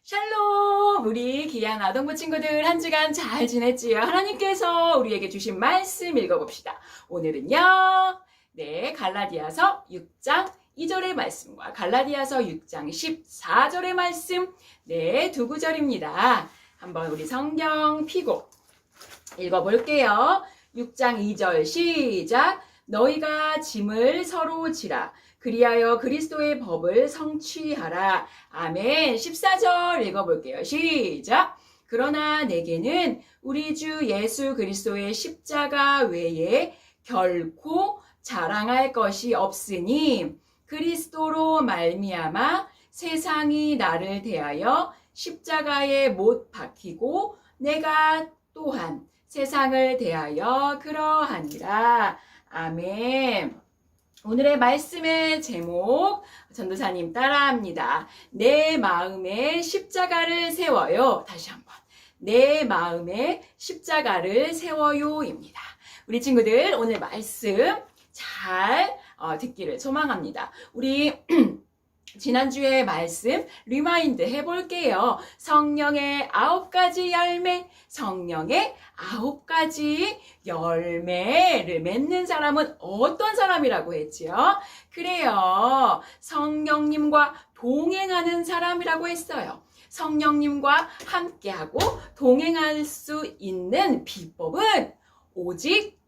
샬롬! 우리 귀한 아동부 친구들 한 주간 잘 지냈지요? 하나님께서 우리에게 주신 말씀 읽어봅시다. 오늘은요, 갈라디아서 6장 2절의 말씀과 갈라디아서 6장 14절의 말씀, 두 구절입니다. 한번 우리 성경 펴고 읽어볼게요. 6장 2절 시작! 너희가 짐을 서로 지라. 그리하여 그리스도의 법을 성취하라. 아멘. 14절 읽어볼게요. 시작. 그러나 내게는 우리 주 예수 그리스도의 십자가 외에 결코 자랑할 것이 없으니 그리스도로 말미암아 세상이 나를 대하여 십자가에 못 박히고 내가 또한 세상을 대하여 그러하니라. 아멘. 오늘의 말씀의 제목, 전도사님 따라합니다. 내 마음에 십자가를 세워요. 다시 한번. 내 마음에 십자가를 세워요입니다. 우리 친구들 오늘 말씀 잘 듣기를 소망합니다. 우리 지난주에 말씀 리마인드 해볼게요. 성령의 9가지 열매, 성령의 9가지 열매를 맺는 사람은 어떤 사람이라고 했지요? 그래요. 성령님과 동행하는 사람이라고 했어요. 성령님과 함께하고 동행할 수 있는 비법은 오직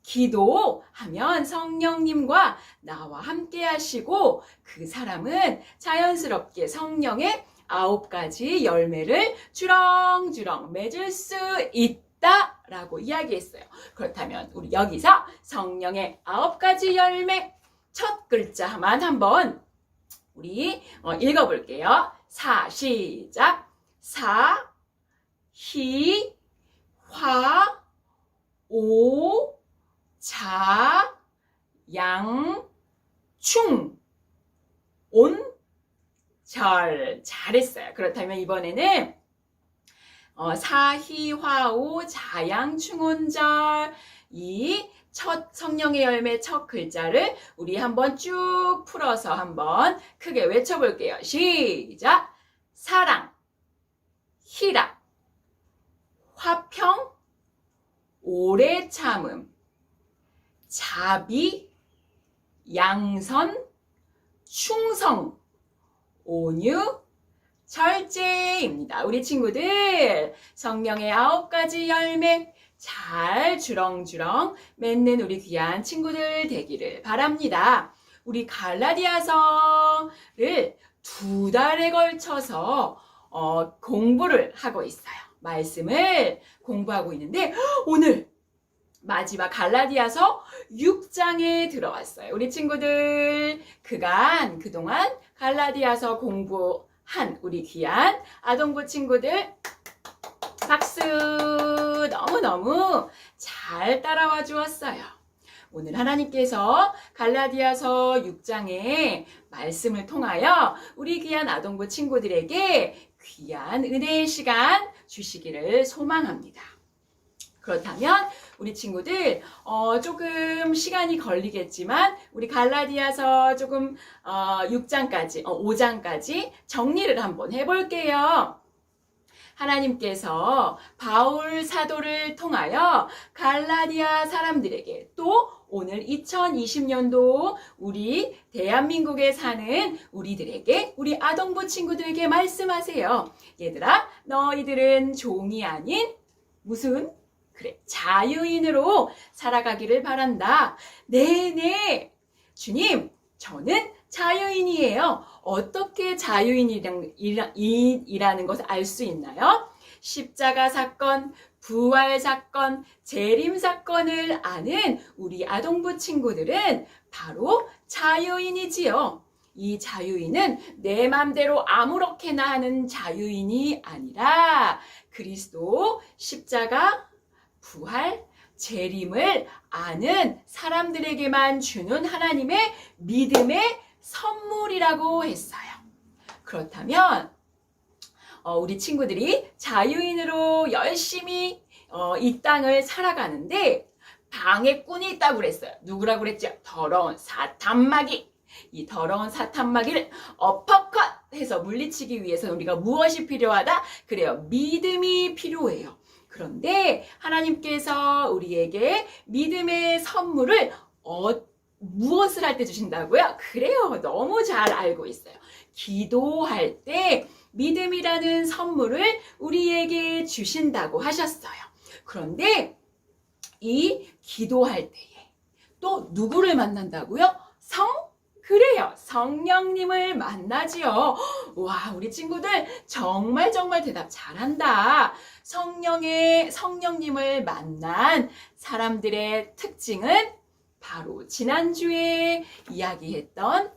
기도하면 성령님과 나와 함께 하시고 그 사람은 자연스럽게 성령의 9가지 열매를 주렁주렁 맺을 수 있다라고 이야기했어요. 그렇다면 우리 여기서 성령의 9가지 열매 첫 글자만 한번 우리 읽어볼게요. 시작. 사, 히, 화, 오, 자, 양, 충, 온, 절. 잘했어요. 그렇다면 이번에는 사희화오 자양충온절 이 첫 성령의 열매 첫 글자를 우리 한번 쭉 풀어서 한번 크게 외쳐볼게요. 시작. 사랑, 희락, 화평, 오래 참음, 자비, 양선, 충성, 온유, 절제입니다. 우리 친구들 성령의 9가지 열매 잘 주렁주렁 맺는 우리 귀한 친구들 되기를 바랍니다. 우리 갈라디아서를 2달에 걸쳐서 공부를 하고 있어요. 말씀을 공부하고 있는데 오늘 마지막 갈라디아서 6장에 들어왔어요. 우리 친구들 그동안 갈라디아서 공부한 우리 귀한 아동부 친구들 박수. 너무너무 잘 따라와 주었어요. 오늘 하나님께서 갈라디아서 6장의 말씀을 통하여 우리 귀한 아동부 친구들에게 귀한 은혜의 시간 주시기를 소망합니다. 그렇다면 우리 친구들 조금 시간이 걸리겠지만 우리 갈라디아서 조금 6장까지 5장까지 정리를 한번 해볼게요. 하나님께서 바울 사도를 통하여 갈라디아 사람들에게 또 오늘 2020년도 우리 대한민국에 사는 우리들에게 우리 아동부 친구들에게 말씀하세요. 얘들아, 너희들은 종이 아닌 무슨? 그래, 자유인으로 살아가기를 바란다. 네네. 주님, 저는 자유인이에요. 어떻게 자유인이라는 것을 알 수 있나요? 십자가 사건, 부활 사건, 재림 사건을 아는 우리 아동부 친구들은 바로 자유인이지요. 이 자유인은 내 맘대로 아무렇게나 하는 자유인이 아니라 그리스도 십자가, 부활, 재림을 아는 사람들에게만 주는 하나님의 믿음의 선물이라고 했어요. 그렇다면 우리 친구들이 자유인으로 열심히 이 땅을 살아가는데 방해꾼이 있다고 그랬어요. 누구라고 그랬죠? 더러운 사탄마귀. 이 더러운 사탄마귀를 어퍼컷 해서 물리치기 위해서 우리가 무엇이 필요하다? 그래요. 믿음이 필요해요. 그런데 하나님께서 우리에게 믿음의 선물을 무엇을 할 때 주신다고요? 그래요. 너무 잘 알고 있어요. 기도할 때 믿음이라는 선물을 우리에게 주신다고 하셨어요. 그런데 이 기도할 때에 또 누구를 만난다고요? 그래요. 성령님을 만나지요. 와, 우리 친구들 정말 대답 잘한다. 성령님을 만난 사람들의 특징은 바로 지난주에 이야기했던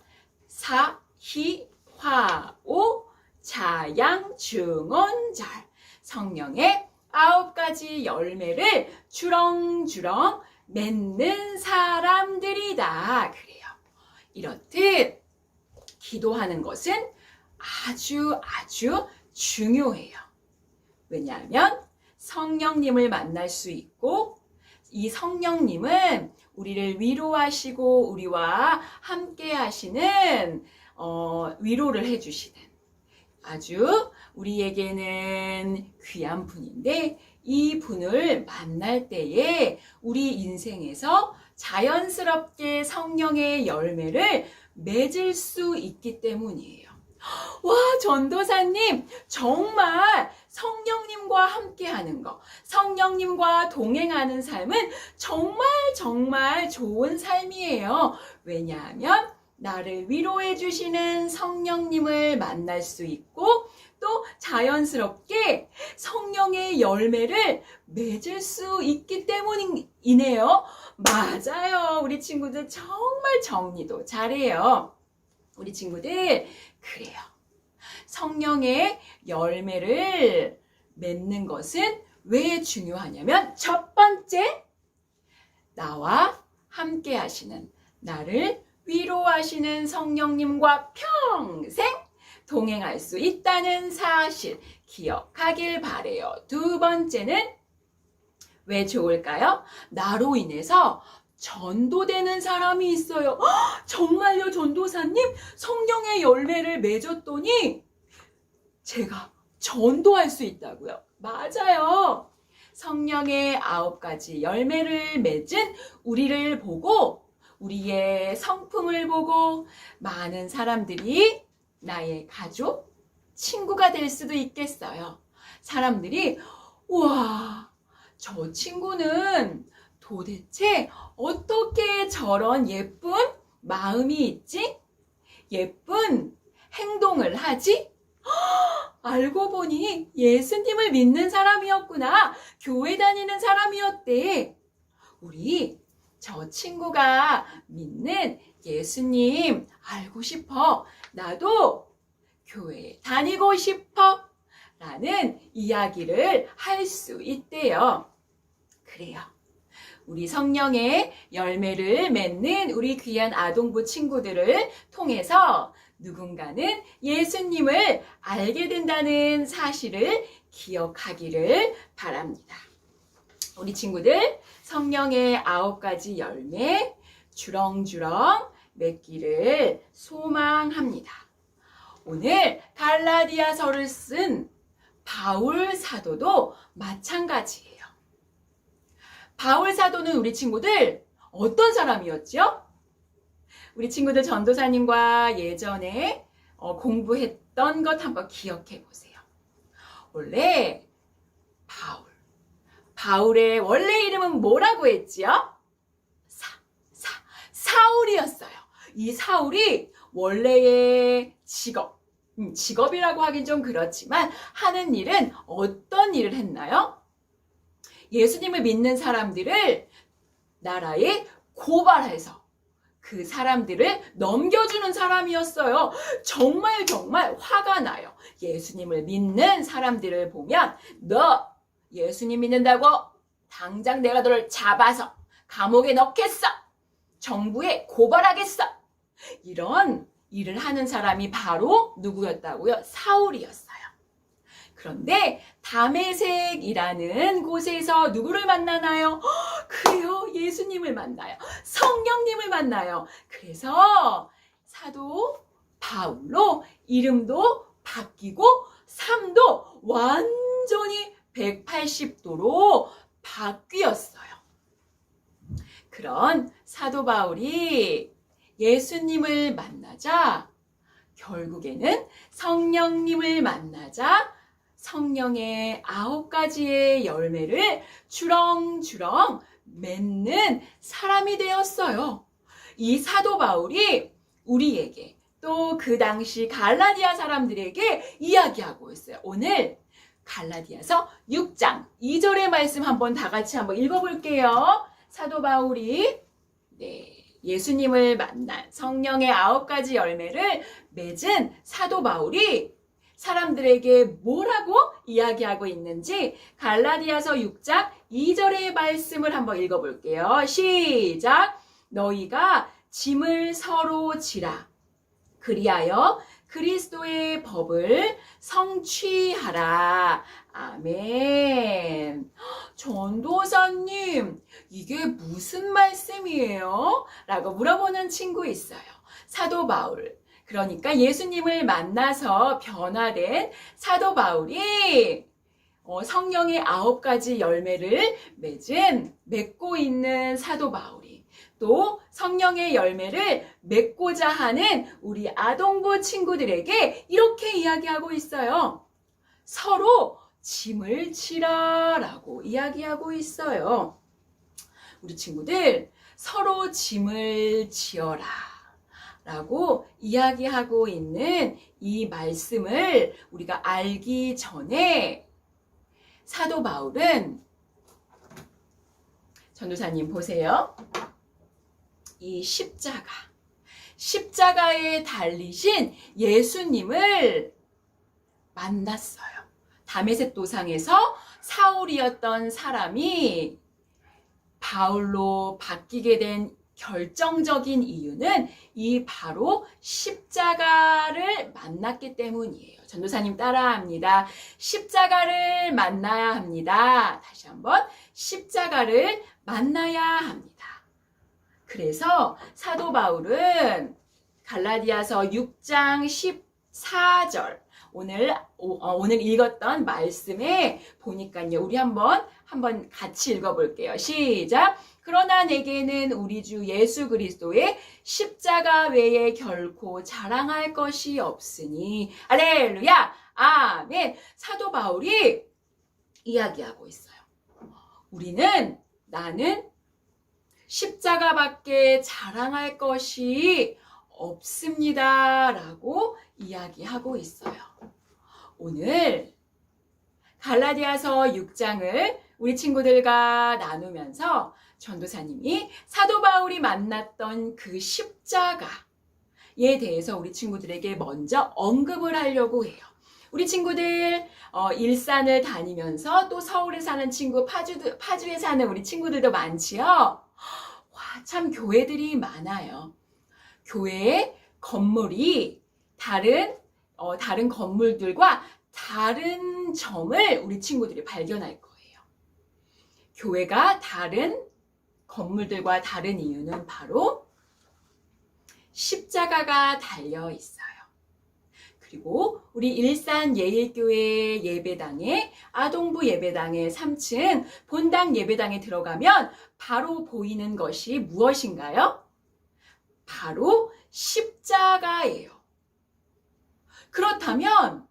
사희화오 자양중언절, 성령의 9가지 열매를 주렁주렁 맺는 사람들이다. 그래요. 이렇듯 기도하는 것은 아주 중요해요. 왜냐하면 성령님을 만날 수 있고, 이 성령님은 우리를 위로하시고 우리와 함께 하시는 위로를 해주시는 아주 우리에게는 귀한 분인데, 이 분을 만날 때에 우리 인생에서 자연스럽게 성령의 열매를 맺을 수 있기 때문이에요. 와, 전도사님, 정말 성령님과 함께 하는 거, 성령님과 동행하는 삶은 정말 좋은 삶이에요. 왜냐하면 나를 위로해 주시는 성령님을 만날 수 있고, 또 자연스럽게 성령의 열매를 맺을 수 있기 때문이네요. 맞아요. 우리 친구들 정말 정리도 잘해요. 우리 친구들, 그래요. 성령의 열매를 맺는 것은 왜 중요하냐면, 첫 번째, 나와 함께 하시는, 나를 위로하시는 성령님과 평생 동행할 수 있다는 사실 기억하길 바래요. 두 번째는 왜 좋을까요? 나로 인해서 전도되는 사람이 있어요. 정말요, 전도사님? 성령의 열매를 맺었더니 제가 전도할 수 있다고요. 맞아요. 성령의 9가지 열매를 맺은 우리를 보고, 우리의 성품을 보고 많은 사람들이 나의 가족, 친구가 될 수도 있겠어요. 사람들이 우와, 저 친구는 도대체 어떻게 저런 예쁜 마음이 있지? 예쁜 행동을 하지? 알고 보니 예수님을 믿는 사람이었구나. 교회 다니는 사람이었대. 우리 저 친구가 믿는 예수님 알고 싶어. 나도 교회에 다니고 싶어. 라는 이야기를 할 수 있대요. 그래요. 우리 성령의 열매를 맺는 우리 귀한 아동부 친구들을 통해서 누군가는 예수님을 알게 된다는 사실을 기억하기를 바랍니다. 우리 친구들, 성령의 9가지 열매 주렁주렁 맺기를 소망합니다. 오늘 갈라디아서를 쓴 바울 사도도 마찬가지예요. 바울 사도는 우리 친구들 어떤 사람이었죠? 우리 친구들 전도사님과 예전에 공부했던 것 한번 기억해 보세요. 원래 바울의 원래 이름은 뭐라고 했지요? 사울이었어요. 이 사울이 원래의 직업이라고 하긴 좀 그렇지만 하는 일은 어떤 일을 했나요? 예수님을 믿는 사람들을 나라에 고발해서 그 사람들을 넘겨주는 사람이었어요. 정말 화가 나요. 예수님을 믿는 사람들을 보면, 너 예수님 믿는다고? 당장 내가 너를 잡아서 감옥에 넣겠어. 정부에 고발하겠어. 이런 일을 하는 사람이 바로 누구였다고요? 사울이었어요. 그런데 다메섹이라는 곳에서 누구를 만나나요? 그래요, 예수님을 만나요. 성령님을 만나요. 그래서 사도 바울로 이름도 바뀌고 삶도 완전히 180도로 바뀌었어요. 그런 사도 바울이 예수님을 만나자 결국에는 성령님을 만나자 성령의 9가지의 열매를 주렁주렁 맺는 사람이 되었어요. 이 사도 바울이 우리에게 또 그 당시 갈라디아 사람들에게 이야기하고 있어요. 오늘 갈라디아서 6장 2절의 말씀 한번 다 같이 한번 읽어볼게요. 사도 바울이 예수님을 만난 성령의 9가지 열매를 맺은 사도 바울이 사람들에게 뭐라고 이야기하고 있는지 갈라디아서 6장 2절의 말씀을 한번 읽어볼게요. 시작! 너희가 짐을 서로 지라. 그리하여 그리스도의 법을 성취하라. 아멘. 전도사님, 이게 무슨 말씀이에요? 라고 물어보는 친구 있어요. 사도 바울, 그러니까 예수님을 만나서 변화된 사도 바울이 성령의 9가지 열매를 맺고 있는 사도 바울이 또 성령의 열매를 맺고자 하는 우리 아동부 친구들에게 이렇게 이야기하고 있어요. 서로 짐을 지라라고 이야기하고 있어요. 우리 친구들 서로 짐을 지어라 라고 이야기하고 있는 이 말씀을 우리가 알기 전에 사도 바울은 전도사님 보세요. 이 십자가에 달리신 예수님을 만났어요. 다메섹 도상에서 사울이었던 사람이 바울로 바뀌게 된 결정적인 이유는 이 바로 십자가를 만났기 때문이에요. 전도사님 따라합니다. 십자가를 만나야 합니다. 다시 한번 십자가를 만나야 합니다. 그래서 사도 바울은 갈라디아서 6장 14절 오늘 읽었던 말씀에 보니까요. 우리 한번 같이 읽어볼게요. 시작! 그러나 내게는 우리 주 예수 그리스도의 십자가 외에 결코 자랑할 것이 없으니 할렐루야! 아멘! 사도 바울이 이야기하고 있어요. 나는 십자가밖에 자랑할 것이 없습니다. 라고 이야기하고 있어요. 오늘 갈라디아서 6장을 우리 친구들과 나누면서 전도사님이 사도 바울이 만났던 그 십자가에 대해서 우리 친구들에게 먼저 언급을 하려고 해요. 우리 친구들 일산을 다니면서 또 서울에 사는 친구, 파주에 사는 우리 친구들도 많지요. 와, 참 교회들이 많아요. 교회의 건물이 다른 건물들과 다른 점을 우리 친구들이 발견할 거예요. 교회가 다른 건물들과 다른 이유는 바로 십자가가 달려 있어요. 그리고 우리 일산 예일교회 예배당에 아동부 예배당의 3층 본당 예배당에 들어가면 바로 보이는 것이 무엇인가요? 바로 십자가예요. 그렇다면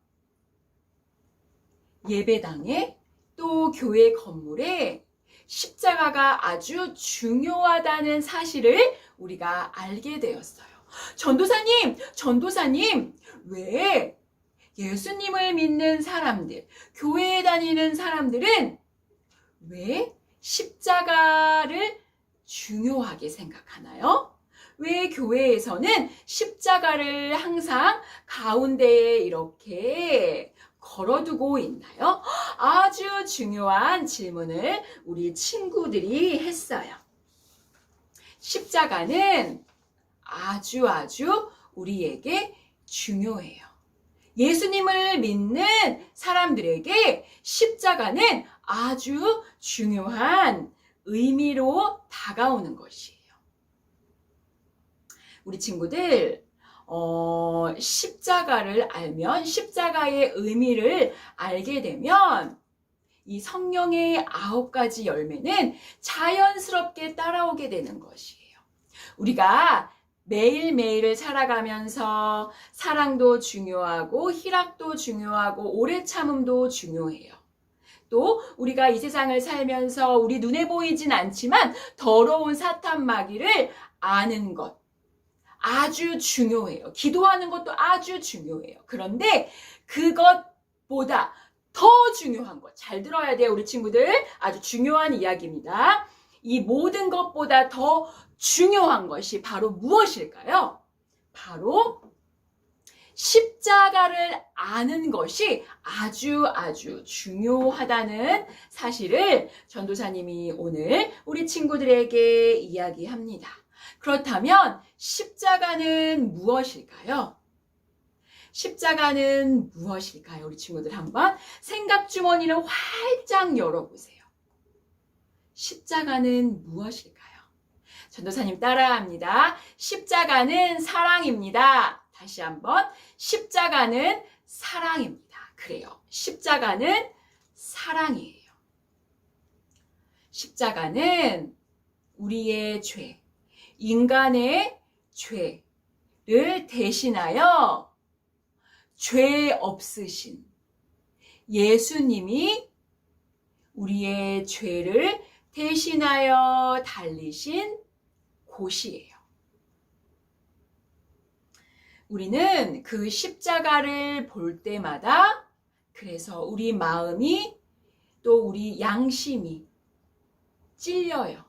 예배당에 또 교회 건물에 십자가가 아주 중요하다는 사실을 우리가 알게 되었어요. 전도사님, 왜 예수님을 믿는 사람들, 교회에 다니는 사람들은 왜 십자가를 중요하게 생각하나요? 왜 교회에서는 십자가를 항상 가운데에 이렇게 걸어두고 있나요? 아주 중요한 질문을 우리 친구들이 했어요. 십자가는 아주 우리에게 중요해요. 예수님을 믿는 사람들에게 십자가는 아주 중요한 의미로 다가오는 것이에요. 우리 친구들, 십자가를 알면, 십자가의 의미를 알게 되면 이 성령의 9가지 열매는 자연스럽게 따라오게 되는 것이에요. 우리가 매일매일을 살아가면서 사랑도 중요하고 희락도 중요하고 오래 참음도 중요해요. 또 우리가 이 세상을 살면서 우리 눈에 보이진 않지만 더러운 사탄 마귀를 아는 것 아주 중요해요. 기도하는 것도 아주 중요해요. 그런데 그것보다 더 중요한 것, 잘 들어야 돼요, 우리 친구들. 아주 중요한 이야기입니다. 이 모든 것보다 더 중요한 것이 바로 무엇일까요? 바로 십자가를 아는 것이 아주 중요하다는 사실을 전도사님이 오늘 우리 친구들에게 이야기합니다. 그렇다면 십자가는 무엇일까요? 십자가는 무엇일까요? 우리 친구들 한번 생각 주머니를 활짝 열어보세요. 십자가는 무엇일까요? 전도사님 따라합니다. 십자가는 사랑입니다. 다시 한번 십자가는 사랑입니다. 그래요. 십자가는 사랑이에요. 십자가는 우리의 죄, 인간의 죄를 대신하여 죄 없으신 예수님이 우리의 죄를 대신하여 달리신 곳이에요. 우리는 그 십자가를 볼 때마다 그래서 우리 마음이 또 우리 양심이 찔려요.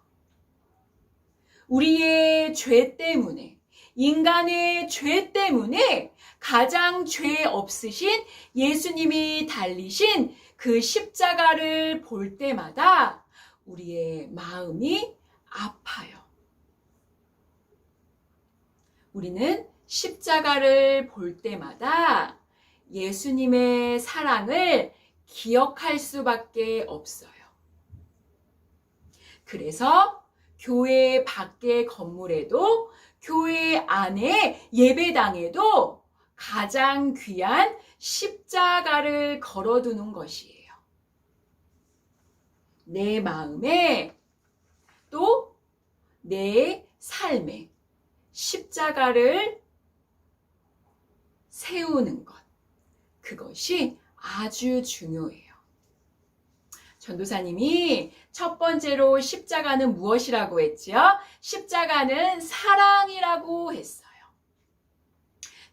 우리의 죄 때문에, 인간의 죄 때문에 가장 죄 없으신 예수님이 달리신 그 십자가를 볼 때마다 우리의 마음이 아파요. 우리는 십자가를 볼 때마다 예수님의 사랑을 기억할 수밖에 없어요. 그래서 교회 밖의 건물에도 교회 안에 예배당에도 가장 귀한 십자가를 걸어두는 것이에요. 내 마음에 또 내 삶에 십자가를 세우는 것, 그것이 아주 중요해요. 전도사님이 첫 번째로 십자가는 무엇이라고 했지요? 십자가는 사랑이라고 했어요.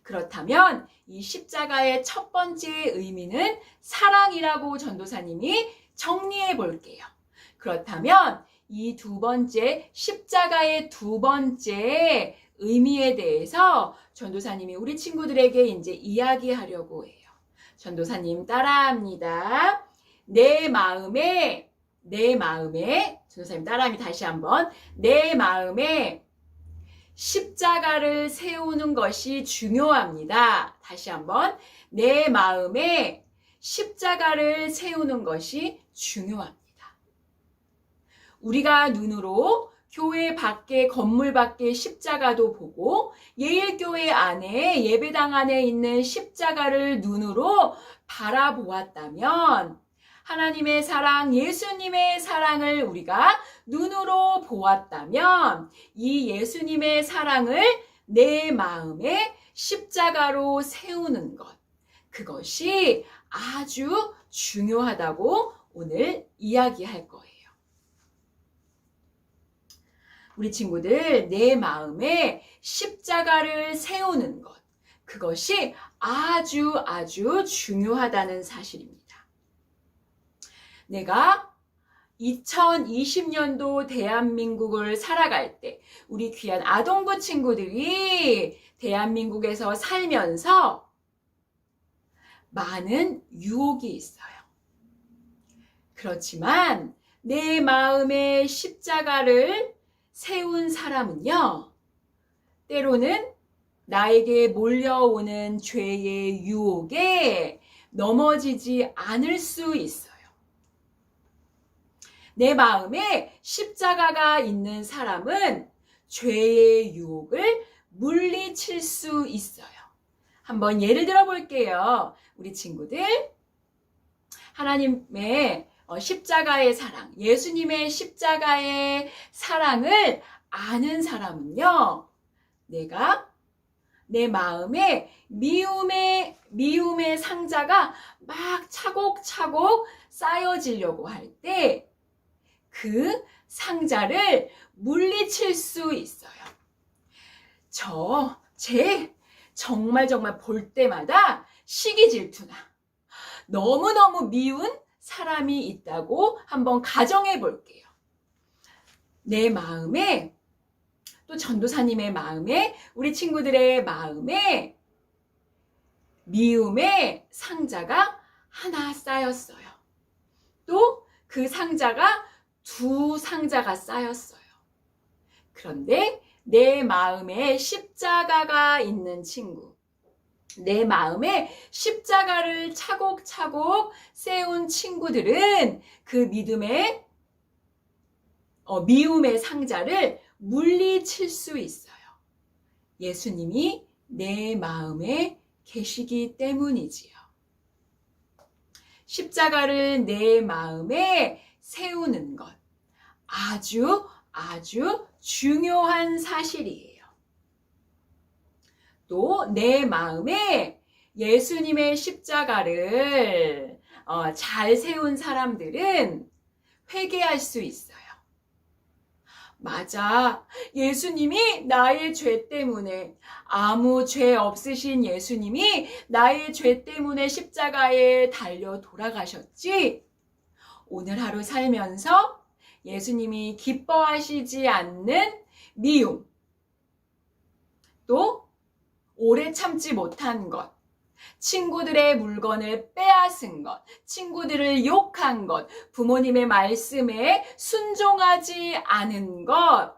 그렇다면 이 십자가의 첫 번째 의미는 사랑이라고 전도사님이 정리해 볼게요. 그렇다면 이 두 번째, 십자가의 두 번째 의미에 대해서 전도사님이 우리 친구들에게 이제 이야기하려고 해요. 전도사님 따라합니다. 내 마음에, 전도사님 따라합니다. 다시 한번. 내 마음에 십자가를 세우는 것이 중요합니다. 다시 한번. 내 마음에 십자가를 세우는 것이 중요합니다. 우리가 눈으로 교회 밖에, 건물 밖에 십자가도 보고 예일교회 안에, 예배당 안에 있는 십자가를 눈으로 바라보았다면 하나님의 사랑, 예수님의 사랑을 우리가 눈으로 보았다면 이 예수님의 사랑을 내 마음에 십자가로 세우는 것, 그것이 아주 중요하다고 오늘 이야기할 거예요. 우리 친구들, 내 마음에 십자가를 세우는 것, 그것이 아주 중요하다는 사실입니다. 내가 2020년도 대한민국을 살아갈 때 우리 귀한 아동부 친구들이 대한민국에서 살면서 많은 유혹이 있어요. 그렇지만 내 마음에 십자가를 세운 사람은요, 때로는 나에게 몰려오는 죄의 유혹에 넘어지지 않을 수 있어요. 내 마음에 십자가가 있는 사람은 죄의 유혹을 물리칠 수 있어요. 한번 예를 들어 볼게요. 우리 친구들, 하나님의 십자가의 사랑, 예수님의 십자가의 사랑을 아는 사람은요, 내가 내 마음에 미움의 상자가 막 차곡차곡 쌓여지려고 할 때 그 상자를 물리칠 수 있어요. 제 정말 볼 때마다 시기 질투나 너무너무 미운 사람이 있다고 한번 가정해 볼게요. 내 마음에, 또 전도사님의 마음에, 우리 친구들의 마음에 미움의 상자가 하나 쌓였어요. 또 그 상자가 2상자가 쌓였어요. 그런데 내 마음에 십자가가 있는 친구, 내 마음에 십자가를 차곡차곡 세운 친구들은 그 미움의 상자를 물리칠 수 있어요. 예수님이 내 마음에 계시기 때문이지요. 십자가를 내 마음에 세우는 것, 아주 중요한 사실이에요. 또 내 마음에 예수님의 십자가를 잘 세운 사람들은 회개할 수 있어요. 맞아. 예수님이 나의 죄 때문에, 아무 죄 없으신 예수님이 나의 죄 때문에 십자가에 달려 돌아가셨지. 오늘 하루 살면서 예수님이 기뻐하시지 않는 미움, 또 오래 참지 못한 것, 친구들의 물건을 빼앗은 것, 친구들을 욕한 것, 부모님의 말씀에 순종하지 않은 것,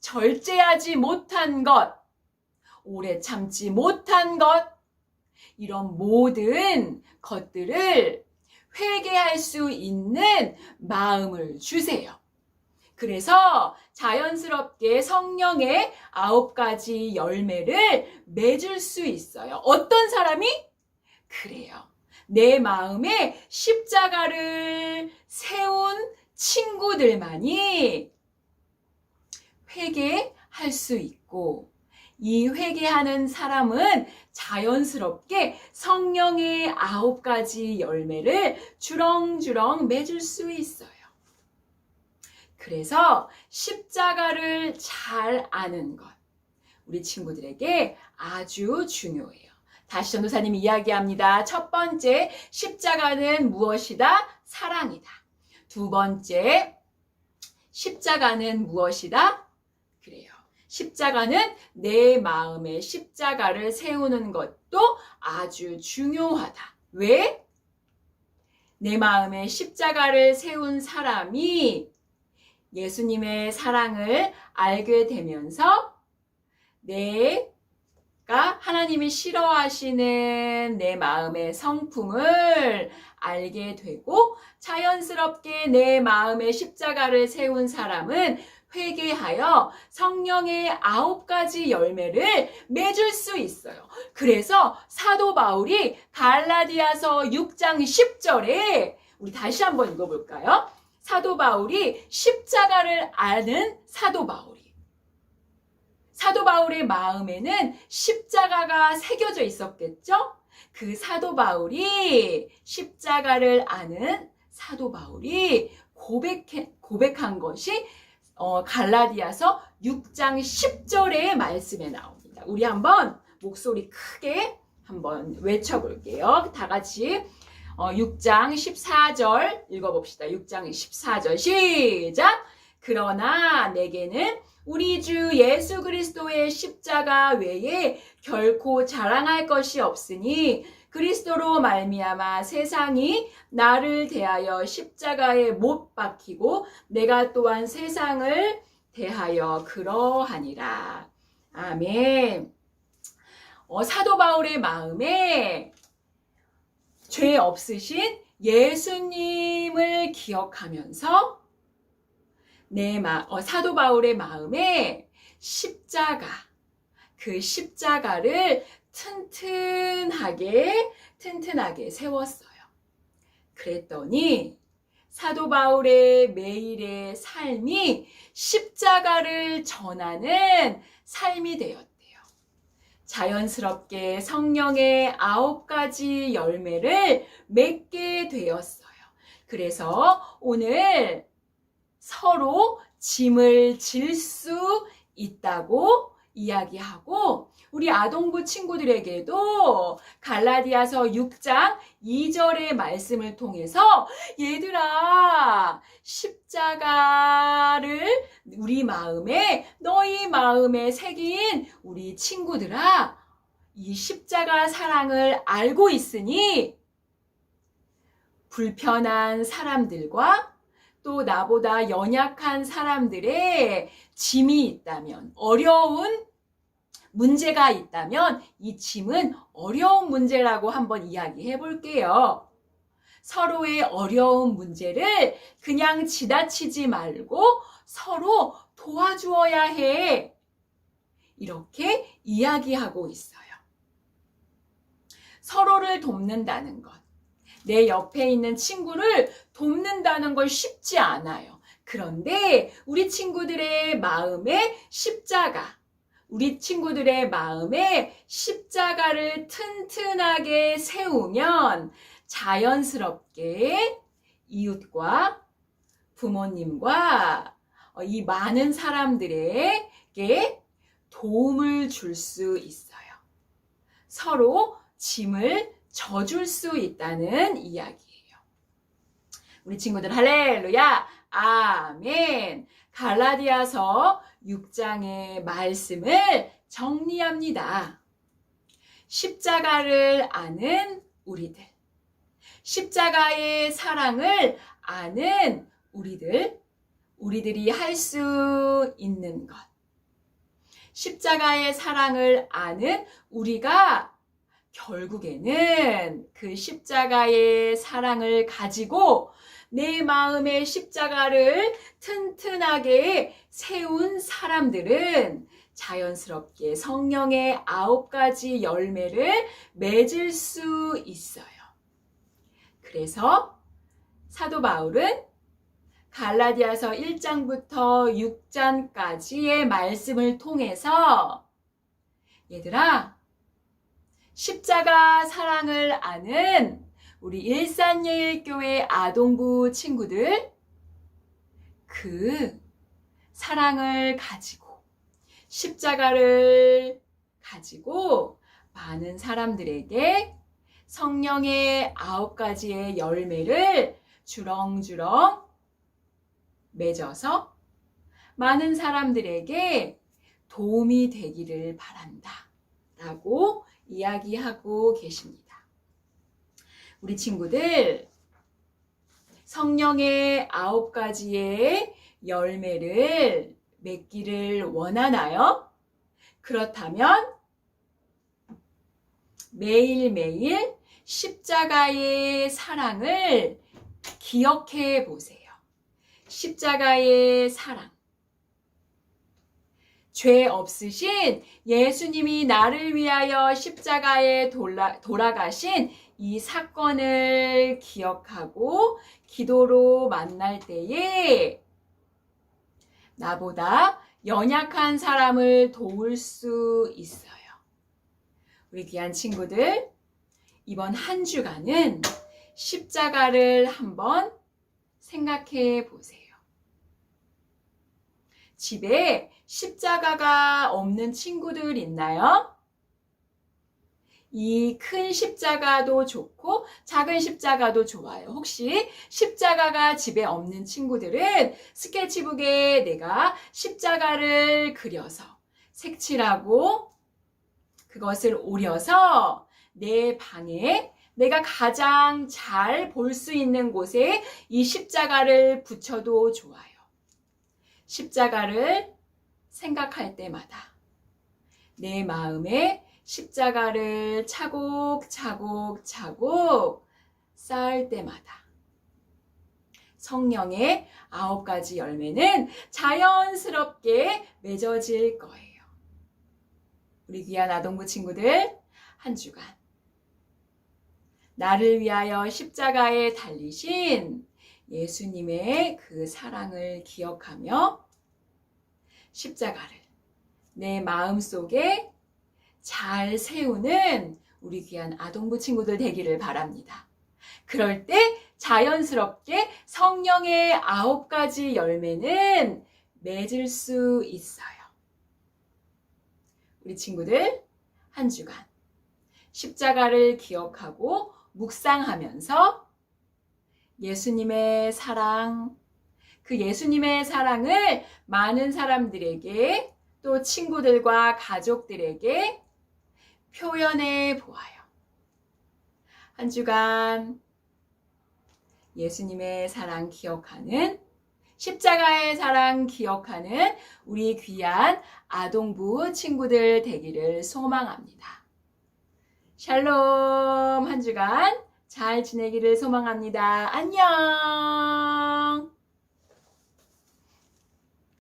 절제하지 못한 것, 오래 참지 못한 것, 이런 모든 것들을 회개할 수 있는 마음을 주세요. 그래서 자연스럽게 성령의 9가지 열매를 맺을 수 있어요. 어떤 사람이? 그래요. 내 마음에 십자가를 세운 친구들만이 회개할 수 있고, 이 회개하는 사람은 자연스럽게 성령의 9가지 열매를 주렁주렁 맺을 수 있어요. 그래서 십자가를 잘 아는 것, 우리 친구들에게 아주 중요해요. 다시 전도사님이 이야기합니다. 첫 번째, 십자가는 무엇이다? 사랑이다. 두 번째, 십자가는 무엇이다? 그래요. 십자가는 내 마음에 십자가를 세우는 것도 아주 중요하다. 왜? 내 마음에 십자가를 세운 사람이 예수님의 사랑을 알게 되면서 내가 하나님이 싫어하시는 내 마음의 성품을 알게 되고, 자연스럽게 내 마음에 십자가를 세운 사람은 회개하여 성령의 9가지 열매를 맺을 수 있어요. 그래서 사도 바울이 갈라디아서 6장 10절에 우리 다시 한번 읽어볼까요? 사도 바울이 십자가를 아는 사도 바울의 마음에는 십자가가 새겨져 있었겠죠? 그 사도 바울이, 십자가를 아는 사도 바울이 고백한 것이 갈라디아서 6장 10절의 말씀에 나옵니다. 우리 한번 목소리 크게 한번 외쳐볼게요. 다 같이 6장 14절 읽어봅시다. 6장 14절 시작! 그러나 내게는 우리 주 예수 그리스도의 십자가 외에 결코 자랑할 것이 없으니 그리스도로 말미암아 세상이 나를 대하여 십자가에 못 박히고 내가 또한 세상을 대하여 그러하니라. 아멘. 사도 바울의 마음에 죄 없으신 예수님을 기억하면서 사도 바울의 마음에 십자가, 그 십자가를 튼튼하게 세웠어요. 그랬더니 사도 바울의 매일의 삶이 십자가를 전하는 삶이 되었대요. 자연스럽게 성령의 9가지 열매를 맺게 되었어요. 그래서 오늘 서로 짐을 질 수 있다고 이야기하고, 우리 아동부 친구들에게도 갈라디아서 6장 2절의 말씀을 통해서 얘들아, 십자가를 너희 마음에 새긴 우리 친구들아, 이 십자가 사랑을 알고 있으니 불편한 사람들과 또 나보다 연약한 사람들의 짐이 있다면, 어려운 문제가 있다면 이 짐은 어려운 문제라고 한번 이야기해 볼게요. 서로의 어려운 문제를 그냥 지나치지 말고 서로 도와주어야 해. 이렇게 이야기하고 있어요. 서로를 돕는다는 것. 내 옆에 있는 친구를 돕는다는 걸 쉽지 않아요. 그런데 우리 친구들의 마음에 십자가를 튼튼하게 세우면 자연스럽게 이웃과 부모님과 이 많은 사람들에게 도움을 줄 수 있어요. 서로 짐을 져줄 수 있다는 이야기예요. 우리 친구들 할렐루야, 아멘. 갈라디아서 6장의 말씀을 정리합니다. 십자가를 아는 우리들, 십자가의 사랑을 아는 우리들이 할 수 있는 것, 십자가의 사랑을 아는 우리가 결국에는 그 십자가의 사랑을 가지고 내 마음의 십자가를 튼튼하게 세운 사람들은 자연스럽게 성령의 9가지 열매를 맺을 수 있어요. 그래서 사도 바울은 갈라디아서 1장부터 6장까지의 말씀을 통해서 얘들아, 십자가 사랑을 아는 우리 일산예일교회 아동부 친구들, 그 사랑을 가지고 십자가를 가지고 많은 사람들에게 성령의 9가지의 열매를 주렁주렁 맺어서 많은 사람들에게 도움이 되기를 바란다 라고 이야기하고 계십니다. 우리 친구들, 성령의 9가지의 열매를 맺기를 원하나요? 그렇다면 매일매일 십자가의 사랑을 기억해 보세요. 십자가의 사랑. 죄 없으신 예수님이 나를 위하여 십자가에 돌아가신 이 사건을 기억하고 기도로 만날 때에 나보다 연약한 사람을 도울 수 있어요. 우리 귀한 친구들, 이번 한 주간은 십자가를 한번 생각해 보세요. 집에 십자가가 없는 친구들 있나요? 이 큰 십자가도 좋고 작은 십자가도 좋아요. 혹시 십자가가 집에 없는 친구들은 스케치북에 내가 십자가를 그려서 색칠하고 그것을 오려서 내 방에 내가 가장 잘 볼 수 있는 곳에 이 십자가를 붙여도 좋아요. 십자가를 생각할 때마다 내 마음에 십자가를 차곡차곡 쌓을 때마다 성령의 9가지 열매는 자연스럽게 맺어질 거예요. 우리 귀한 아동부 친구들, 한 주간 나를 위하여 십자가에 달리신 예수님의 그 사랑을 기억하며 십자가를 내 마음속에 잘 세우는 우리 귀한 아동부 친구들 되기를 바랍니다. 그럴 때 자연스럽게 성령의 9가지 열매는 맺을 수 있어요. 우리 친구들 한 주간 십자가를 기억하고 묵상하면서 예수님의 사랑, 그 예수님의 사랑을 많은 사람들에게 또 친구들과 가족들에게 표현해 보아요. 한 주간 예수님의 사랑 기억하는, 십자가의 사랑 기억하는 우리 귀한 아동부 친구들 되기를 소망합니다. 샬롬, 한 주간 잘 지내기를 소망합니다. 안녕.